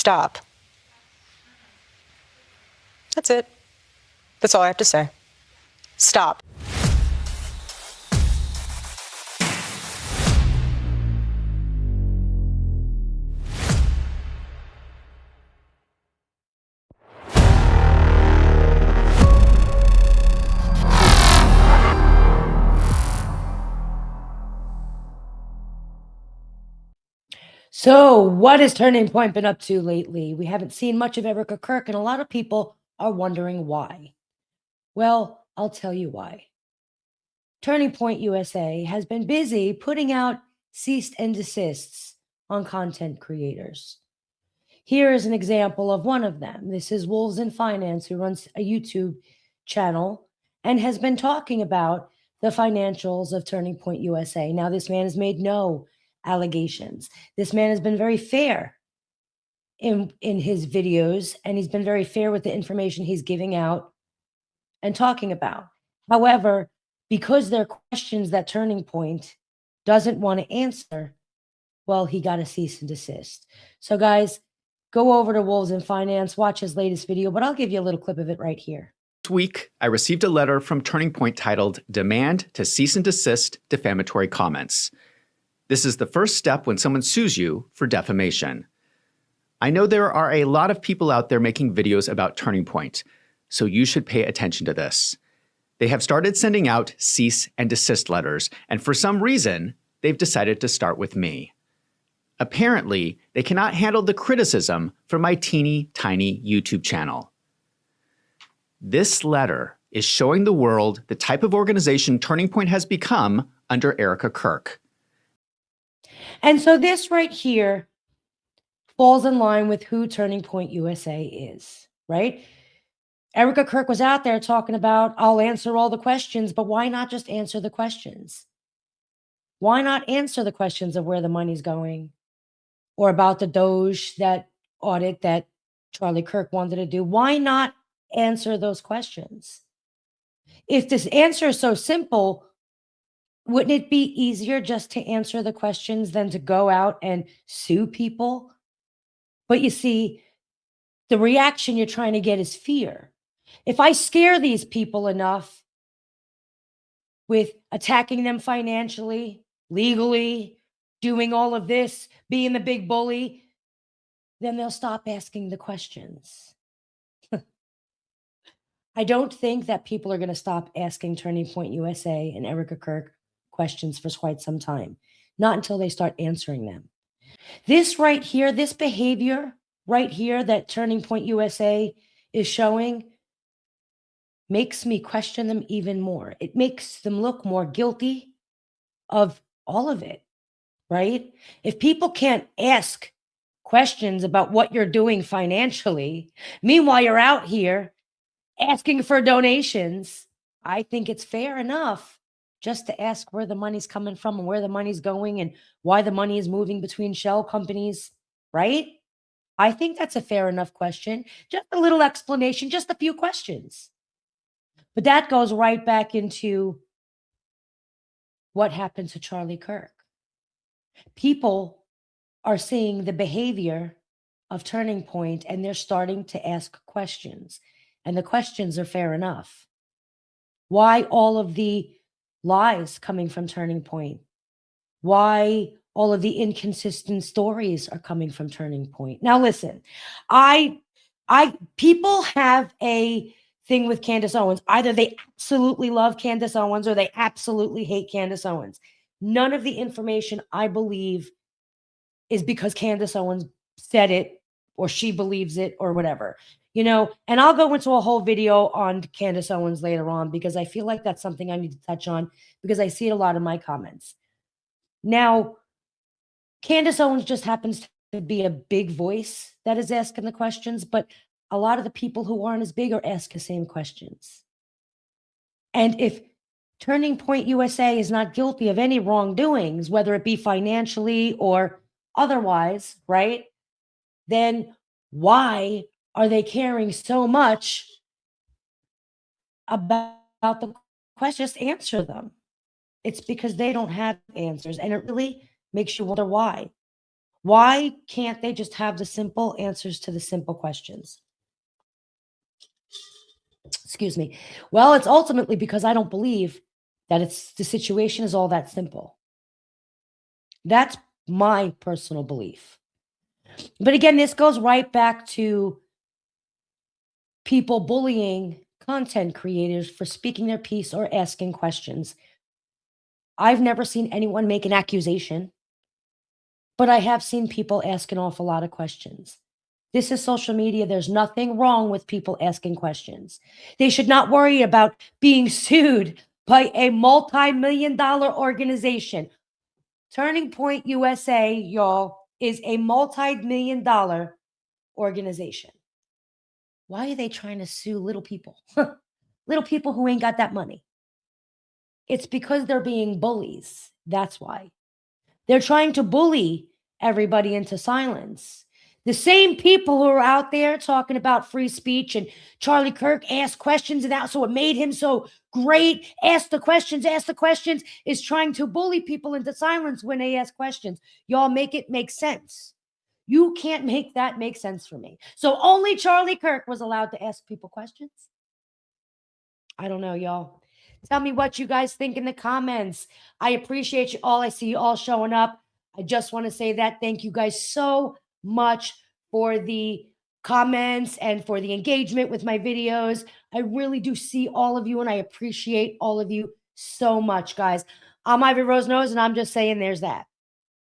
Stop. That's it. That's all I have to say. Stop. So what has Turning Point been up to lately? We haven't seen much of Erica Kirk, and a lot of people are wondering why. Well, I'll tell you why. Turning Point USA has been busy putting out cease and desists on content creators. Here is an example of one of them. This is Wolves in Finance, who runs a YouTube channel and has been talking about the financials of Turning Point USA. Now, this man has made no allegations. This man has been very fair in his videos, and he's been very fair with the information he's giving out and talking about. However, because they're questions that Turning Point doesn't want to answer, well, he got a cease and desist. So guys, go over to Wolves in Finance, watch his latest video, but I'll give you a little clip of it right here. This week, I received a letter from Turning Point titled Demand to Cease and Desist Defamatory Comments. This is the first step when someone sues you for defamation. I know there are a lot of people out there making videos about Turning Point, so you should pay attention to this. They have started sending out cease and desist letters, and for some reason, they've decided to start with me. Apparently, they cannot handle the criticism from my teeny tiny YouTube channel. This letter is showing the world the type of organization Turning Point has become under Erica Kirk. And so this right here falls in line with who Turning Point USA is, right? Erica Kirk was out there talking about, I'll answer all the questions, but why not just answer the questions? Why not answer the questions of where the money's going, or about the Doge, that audit that Charlie Kirk wanted to do? Why not answer those questions? If this answer is so simple, wouldn't it be easier just to answer the questions than to go out and sue people? But you see, the reaction you're trying to get is fear. If I scare these people enough with attacking them financially, legally, doing all of this, being the big bully, then they'll stop asking the questions. I don't think that people are going to stop asking Turning Point USA and Erica Kirk questions for quite some time, not until they start answering them. This right here, this behavior right here that Turning Point USA is showing makes me question them even more. It makes them look more guilty of all of it, right? If people can't ask questions about what you're doing financially, meanwhile you're out here asking for donations, I think it's fair enough just to ask where the money's coming from and where the money's going and why the money is moving between shell companies, right? I think that's a fair enough question. Just a little explanation, just a few questions. But that goes right back into what happened to Charlie Kirk. People are seeing the behavior of Turning Point, and they're starting to ask questions. And the questions are fair enough. Why all of the lies coming from Turning Point? Why all of the inconsistent stories are coming from Turning Point? Now listen, people have a thing with Candace Owens. Either they absolutely love Candace Owens or they absolutely hate Candace Owens. None of the information, I believe, is because Candace Owens said it or she believes it or whatever. You know, and I'll go into a whole video on Candace Owens later on because I feel like that's something I need to touch on because I see it a lot in my comments. Now, Candace Owens just happens to be a big voice that is asking the questions, but a lot of the people who aren't as big are asking the same questions. And if Turning Point USA is not guilty of any wrongdoings, whether it be financially or otherwise, right? Then why are they caring so much about the questions? Just answer them. It's because they don't have answers. And it really makes you wonder why. Why can't they just have the simple answers to the simple questions? Excuse me. Well, it's ultimately because I don't believe that the situation is all that simple. That's my personal belief. But again, this goes right back to people bullying content creators for speaking their piece or asking questions. I've never seen anyone make an accusation, but I have seen people ask an awful lot of questions. This is social media. There's nothing wrong with people asking questions. They should not worry about being sued by a multi-million-dollar organization. Turning Point USA, y'all, is a multi-million-dollar organization. Why are they trying to sue little people? Little people who ain't got that money. It's because they're being bullies. That's why. They're trying to bully everybody into silence. The same people who are out there talking about free speech and Charlie Kirk asked questions and that, so it made him so great. Ask the questions, is trying to bully people into silence when they ask questions. Y'all make it make sense. You can't make that make sense for me. So only Charlie Kirk was allowed to ask people questions? I don't know, y'all. Tell me what you guys think in the comments. I appreciate you all. I see you all showing up. I just want to say that. Thank you guys so much for the comments and for the engagement with my videos. I really do see all of you, and I appreciate all of you so much, guys. I'm Ivy Rose Nose, and I'm just saying there's that.